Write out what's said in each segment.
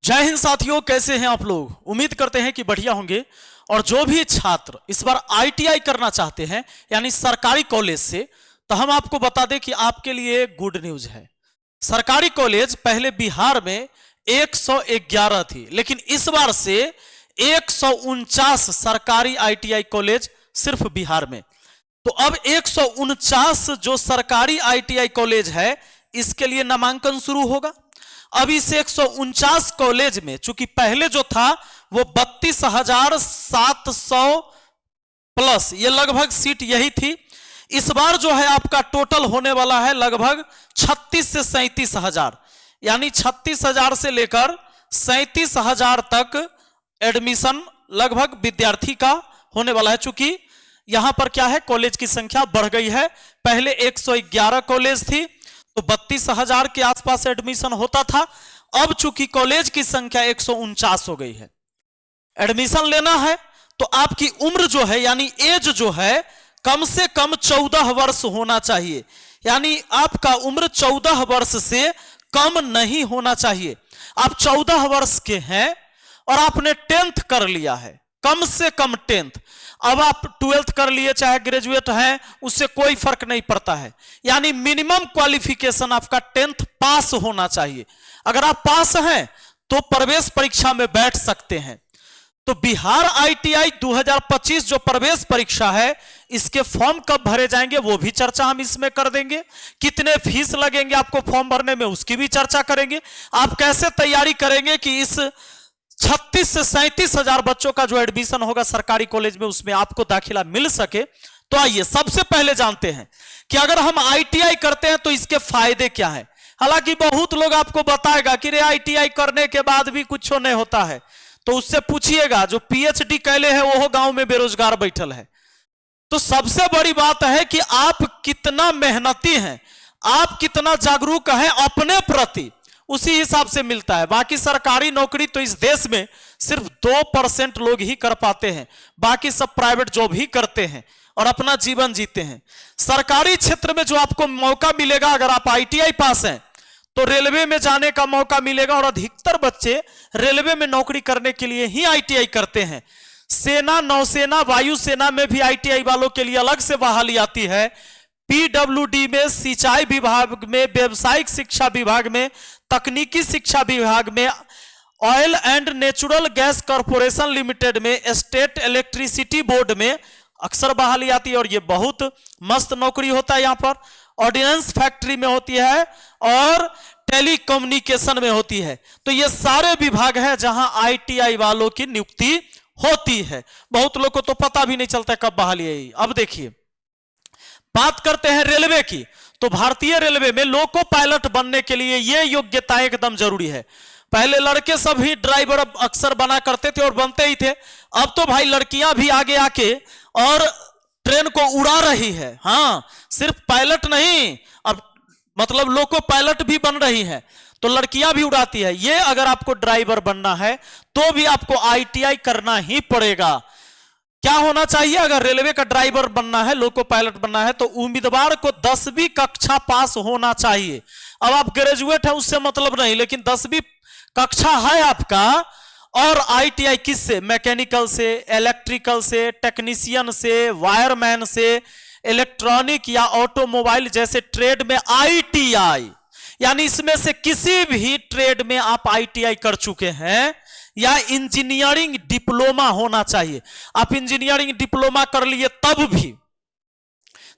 जय हिंद साथियों, कैसे हैं आप लोग। उम्मीद करते हैं कि बढ़िया होंगे। और जो भी छात्र इस बार आईटीआई करना चाहते हैं यानी सरकारी कॉलेज से, तो हम आपको बता दें कि आपके लिए गुड न्यूज है। सरकारी कॉलेज पहले बिहार में 111 थी, लेकिन इस बार से 149 सरकारी आईटीआई कॉलेज सिर्फ बिहार में। तो अब 149 जो सरकारी आईटीआई कॉलेज है, इसके लिए नामांकन शुरू होगा। अब इस 149 कॉलेज में चूंकि पहले जो था वो 32,700 प्लस, ये लगभग सीट यही थी। इस बार जो है आपका टोटल होने वाला है लगभग 36 से 37,000, यानी 36,000 से लेकर 37,000 तक एडमिशन लगभग विद्यार्थी का होने वाला है। चूंकि यहां पर क्या है, कॉलेज की संख्या बढ़ गई है। पहले 111 कॉलेज थी तो 32,000 के आसपास एडमिशन होता था। अब चूंकि कॉलेज की संख्या 149 हो गई है, एडमिशन लेना है तो आपकी उम्र जो है यानी एज जो है कम से कम 14 वर्ष होना चाहिए। यानी आपका उम्र 14 वर्ष से कम नहीं होना चाहिए। आप 14 वर्ष के हैं और आपने 10th कर लिया है, कम से कम 10th। अब आप 12th कर लिए, चाहे ग्रेजुएट हैं, उससे कोई फर्क नहीं पड़ता है। यानी मिनिमम क्वालिफिकेशन आपका 10th पास होना चाहिए। अगर आप पास हैं तो प्रवेश परीक्षा में बैठ सकते हैं। तो बिहार आईटीआई 2025 जो प्रवेश परीक्षा है, इसके फॉर्म कब भरे जाएंगे वो भी चर्चा हम इसमें कर देंगे। कितने फीस लगेंगे आपको फॉर्म भरने में, उसकी भी चर्चा करेंगे। आप कैसे तैयारी करेंगे कि इस 36 से 37,000 बच्चों का जो एडमिशन होगा सरकारी कॉलेज में, उसमें आपको दाखिला मिल सके। तो आइए सबसे पहले जानते हैं कि अगर हम आईटीआई करते हैं तो इसके फायदे क्या है। हालांकि बहुत लोग आपको बताएगा कि रे आईटीआई करने के बाद भी कुछ नहीं होता है, तो उससे पूछिएगा जो पीएचडी कैले है वो गांव में बेरोजगार बैठल है। तो सबसे बड़ी बात है कि आप कितना मेहनती हैं, आप कितना जागरूक हैं अपने प्रति, उसी हिसाब से मिलता है। बाकी सरकारी नौकरी तो इस देश में सिर्फ 2% लोग ही कर पाते हैं, बाकी सब प्राइवेट जॉब ही करते हैं और अपना जीवन जीते हैं। सरकारी क्षेत्र में जो आपको मौका मिलेगा, अगर आप आईटीआई पास हैं तो रेलवे में जाने का मौका मिलेगा। और अधिकतर बच्चे रेलवे में नौकरी करने के लिए ही आईटीआई करते हैं। सेना, नौसेना, वायुसेना में भी आईटीआई वालों के लिए अलग से बहाली आती है। पीडब्ल्यूडी में, सिंचाई विभाग में, व्यावसायिक शिक्षा विभाग में, तकनीकी शिक्षा विभाग में, oil and natural gas corporation limited में, स्टेट इलेक्ट्रिसिटी बोर्ड में अक्सर बहाली आती है और ये बहुत मस्त नौकरी होता है। यहां पर ऑर्डिनेंस फैक्ट्री में होती है और टेलीकम्युनिकेशन में होती है। तो ये सारे विभाग हैं जहां आईटीआई वालों की नियुक्ति होती है। बहुत लोग को तो पता भी नहीं चलता कब बहाली है। अब देखिए, बात करते हैं रेलवे की। तो भारतीय रेलवे में लोको पायलट बनने के लिए ये योग्यता एकदम जरूरी है। पहले लड़के सभी ड्राइवर अक्सर बना करते थे और बनते ही थे। अब तो भाई लड़कियां भी आगे आके और ट्रेन को उड़ा रही है। हाँ, सिर्फ पायलट नहीं, अब मतलब लोको पायलट भी बन रही है, तो लड़कियां भी उड़ाती है। ये अगर आपको ड्राइवर बनना है तो भी आपको आईटीआई करना ही पड़ेगा। क्या होना चाहिए, अगर रेलवे का ड्राइवर बनना है, लोको पायलट बनना है, तो उम्मीदवार को 10वीं कक्षा पास होना चाहिए। अब आप ग्रेजुएट है उससे मतलब नहीं, लेकिन 10वीं कक्षा है आपका। और आईटीआई किससे, मैकेनिकल से, इलेक्ट्रिकल से, टेक्नीशियन से, वायरमैन से, इलेक्ट्रॉनिक या ऑटोमोबाइल जैसे ट्रेड में आईटीआई, यानी इसमें से किसी भी ट्रेड में आप आईटीआई कर चुके हैं, या इंजीनियरिंग डिप्लोमा होना चाहिए। आप इंजीनियरिंग डिप्लोमा कर लिए तब भी,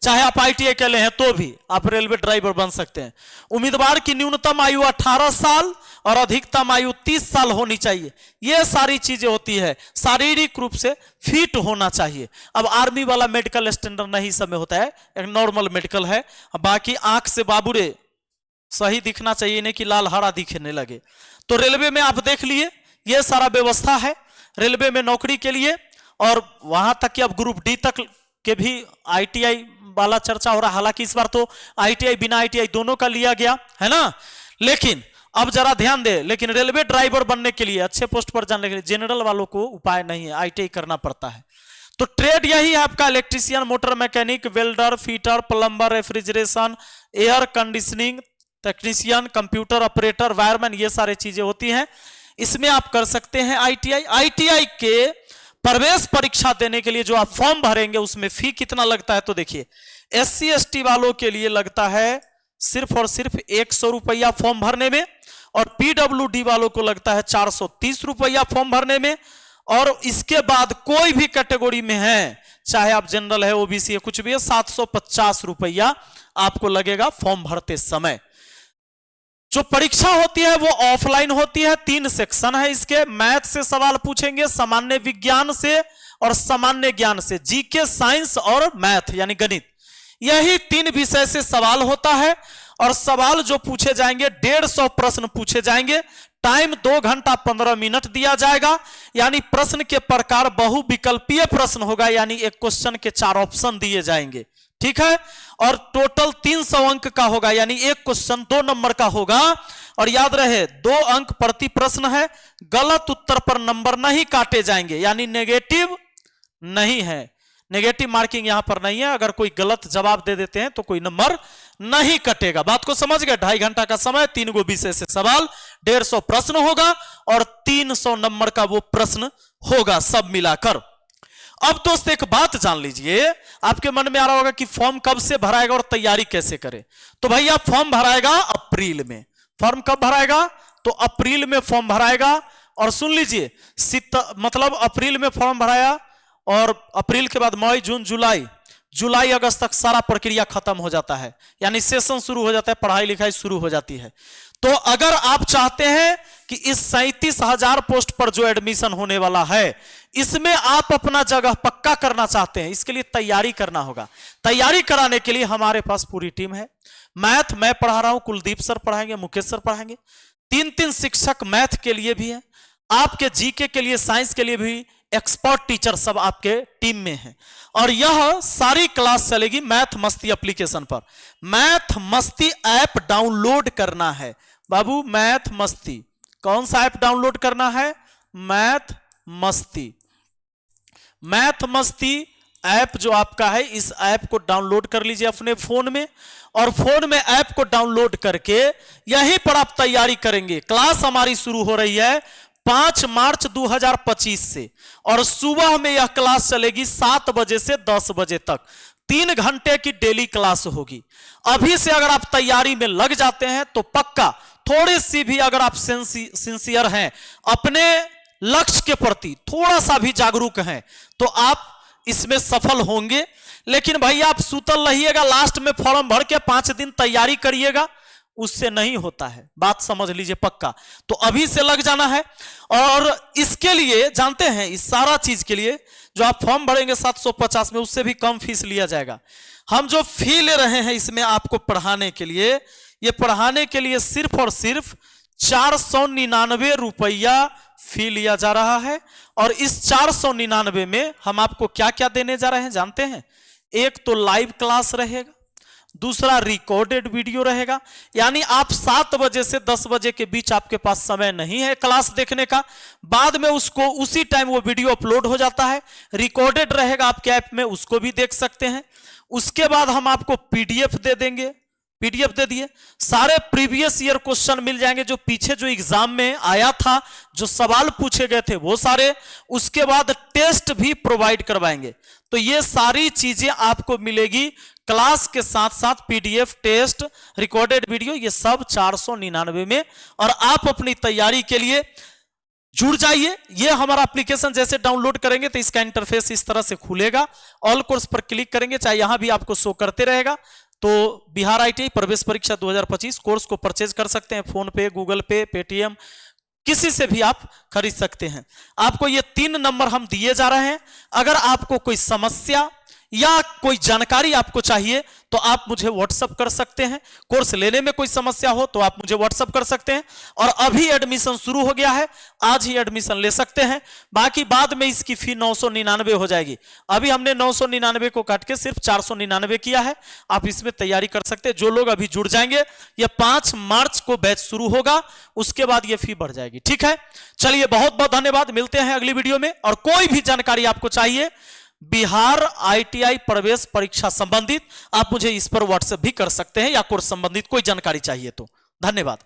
चाहे आप आईटीआई कर ले हैं तो भी आप रेलवे ड्राइवर बन सकते हैं। उम्मीदवार की न्यूनतम आयु 18 साल और अधिकतम आयु 30 साल होनी चाहिए। यह सारी चीजें होती है। शारीरिक रूप से फिट होना चाहिए। अब आर्मी वाला मेडिकल स्टैंडर्ड नहीं समय होता है, एक नॉर्मल मेडिकल है। बाकी आंख से बाबूरे सही दिखना चाहिए, नहीं कि लाल हरा दिखने लगे। तो रेलवे में आप देख लिए यह सारा व्यवस्था है रेलवे में नौकरी के लिए। और वहां तक कि अब ग्रुप डी तक के भी आईटीआई वाला चर्चा हो रहा है। हालांकि इस बार तो आईटीआई बिना आईटीआई दोनों का लिया गया है ना। लेकिन अब जरा ध्यान दे, लेकिन रेलवे ड्राइवर बनने के लिए, अच्छे पोस्ट पर जाने के लिए जनरल वालों को उपाय नहीं है, आईटीआई करना पड़ता है। तो ट्रेड यही है आपका, electrician, motor mechanic, welder, fitter, plumber, refrigeration, air conditioning, technician, computer operator, wireman, ये सारी चीजें होती हैं। इसमें आप कर सकते हैं आईटीआई। आईटीआई के प्रवेश परीक्षा देने के लिए जो आप फॉर्म भरेंगे उसमें फी कितना लगता है, तो देखिए एससी एसटी वालों के लिए लगता है सिर्फ और सिर्फ 100 रुपया फॉर्म भरने में, और पीडब्ल्यूडी वालों को लगता है 430 रुपया फॉर्म भरने में। और इसके बाद कोई भी कैटेगरी में है, चाहे आप जनरल है, ओबीसी है, कुछ भी है, 750 रुपया आपको लगेगा फॉर्म भरते समय। जो परीक्षा होती है वो ऑफलाइन होती है। 3 सेक्शन है इसके। मैथ से सवाल पूछेंगे, सामान्य विज्ञान से और सामान्य ज्ञान से, जीके, साइंस और मैथ यानी गणित, यही 3 विषय से सवाल होता है। और सवाल जो पूछे जाएंगे 150 प्रश्न पूछे जाएंगे। टाइम 2 घंटा 15 मिनट दिया जाएगा। यानी प्रश्न के प्रकार बहुविकल्पीय प्रश्न होगा, यानी एक क्वेश्चन के 4 ऑप्शन दिए जाएंगे, ठीक है। और टोटल 300 अंक का होगा, यानी एक क्वेश्चन 2 नंबर का होगा। और याद रहे 2 अंक प्रति प्रश्न है। गलत उत्तर पर नंबर नहीं काटे जाएंगे, यानी नेगेटिव नहीं है, नेगेटिव मार्किंग यहां पर नहीं है। अगर कोई गलत जवाब दे देते हैं तो कोई नंबर नहीं कटेगा। बात को समझ गए। 2.5 घंटा का समय, 3 गो विषय से सवाल, 150 प्रश्न होगा और 300 नंबर का वो प्रश्न होगा सब मिलाकर। अब दोस्त एक बात जान लीजिए, आपके मन में आ रहा होगा कि फॉर्म कब से भराएगा और तैयारी कैसे करें। तो भैया फॉर्म भराएगा अप्रैल में। फॉर्म कब भराएगा, तो अप्रैल में फॉर्म भराएगा। और सुन लीजिए, मतलब अप्रैल में फॉर्म भराया और अप्रैल के बाद मई, जून, जुलाई, अगस्त तक सारा प्रक्रिया खत्म हो जाता है, यानी सेशन शुरू हो जाता है, पढ़ाई लिखाई शुरू हो जाती है। तो अगर आप चाहते हैं कि इस 37,000 पोस्ट पर जो एडमिशन होने वाला है, इसमें आप अपना जगह पक्का करना चाहते हैं, इसके लिए तैयारी करना होगा। तैयारी कराने के लिए हमारे पास पूरी टीम है। मैथ मैं पढ़ा रहा हूं, कुलदीप सर पढ़ाएंगे, मुकेश सर पढ़ाएंगे। 3 शिक्षक मैथ के लिए भी है, आपके जीके के लिए, साइंस के लिए भी एक्सपर्ट टीचर सब आपके टीम में हैं। और यह सारी क्लास चलेगी मैथ मस्ती एप्लीकेशन पर। मैथ मस्ती ऐप डाउनलोड करना है बाबू। मैथ मस्ती, कौन सा ऐप डाउनलोड करना है, मैथ मस्ती। मैथ मस्ती ऐप जो आपका है, इस ऐप को डाउनलोड कर लीजिए अपने फोन में। और फोन में ऐप को डाउनलोड करके यहीं पर आप तैयारी करेंगे। क्लास हमारी शुरू हो रही है 5 मार्च 2025 से, और सुबह में यह क्लास चलेगी 7 बजे से 10 बजे तक। 3 घंटे की डेली क्लास होगी। अभी से अगर आप तैयारी में लग जाते हैं तो पक्का, थोड़ी सी भी अगर आप सिंसियर हैं, अपने लक्ष्य के प्रति थोड़ा सा भी जागरूक हैं, तो आप इसमें सफल होंगे। लेकिन भैया आप सुतल रहिएगा, लास्ट में फॉर्म भर के 5 दिन तैयारी करिएगा, उससे नहीं होता है। बात समझ लीजिए पक्का। तो अभी से लग जाना है। और इसके लिए जानते हैं, इस सारा चीज के लिए जो आप फॉर्म भरेंगे 750 में, उससे भी कम फीस लिया जाएगा। हम जो फी ले रहे हैं इसमें आपको पढ़ाने के लिए, ये पढ़ाने के लिए सिर्फ और सिर्फ 499 रुपया फी लिया जा रहा है। और इस 499 में हम आपको क्या क्या देने जा रहे हैं जानते हैं। एक तो लाइव क्लास रहेगा, दूसरा रिकॉर्डेड वीडियो रहेगा। यानी आप 7 बजे से 10 बजे के बीच आपके पास समय नहीं है क्लास देखने का, बाद में उसको उसी टाइम वो वीडियो अपलोड हो जाता है, रिकॉर्डेड रहेगा आपके ऐप में, उसको भी देख सकते हैं। उसके बाद हम आपको पीडीएफ दे देंगे, पीडीएफ दे दिए, सारे प्रीवियस ईयर क्वेश्चन मिल जाएंगे, जो पीछे जो एग्जाम में आया था, जो सवाल पूछे गए थे वो सारे। उसके बाद टेस्ट भी प्रोवाइड करवाएंगे। तो ये सारी चीजें आपको मिलेगी क्लास के साथ साथ, पीडीएफ, टेस्ट, रिकॉर्डेड वीडियो, ये सब 499 में। और आप अपनी तैयारी के लिए जुड़ जाइए। ये हमारा एप्लीकेशन जैसे डाउनलोड करेंगे तो इसका इंटरफेस इस तरह से खुलेगा। ऑल कोर्स पर क्लिक करेंगे, चाहे यहां भी आपको शो करते रहेगा। तो बिहार आईटीआई प्रवेश परीक्षा 2025 कोर्स को परचेज कर सकते हैं, फोन पे, गूगल पे, पेटीएम, किसी से भी आप खरीद सकते हैं। आपको ये 3 नंबर हम दिए जा रहे हैं। अगर आपको कोई समस्या या कोई जानकारी आपको चाहिए तो आप मुझे व्हाट्सएप कर सकते हैं। कोर्स लेने में कोई समस्या हो तो आप मुझे व्हाट्सएप कर सकते हैं। और अभी एडमिशन शुरू हो गया है, आज ही एडमिशन ले सकते हैं। बाकी बाद में इसकी फी 999 हो जाएगी। अभी हमने 999 को काट के सिर्फ 499 किया है। आप इसमें तैयारी कर सकते हैं। जो लोग अभी जुड़ जाएंगे, ये 5 मार्च को बैच शुरू होगा, उसके बाद ये फी बढ़ जाएगी। ठीक है, चलिए बहुत बहुत धन्यवाद। मिलते हैं अगली वीडियो में। और कोई भी जानकारी आपको चाहिए बिहार आईटीआई प्रवेश परीक्षा संबंधित, आप मुझे इस पर व्हाट्सएप भी कर सकते हैं, या कोर्स संबंधित कोई जानकारी चाहिए तो। धन्यवाद।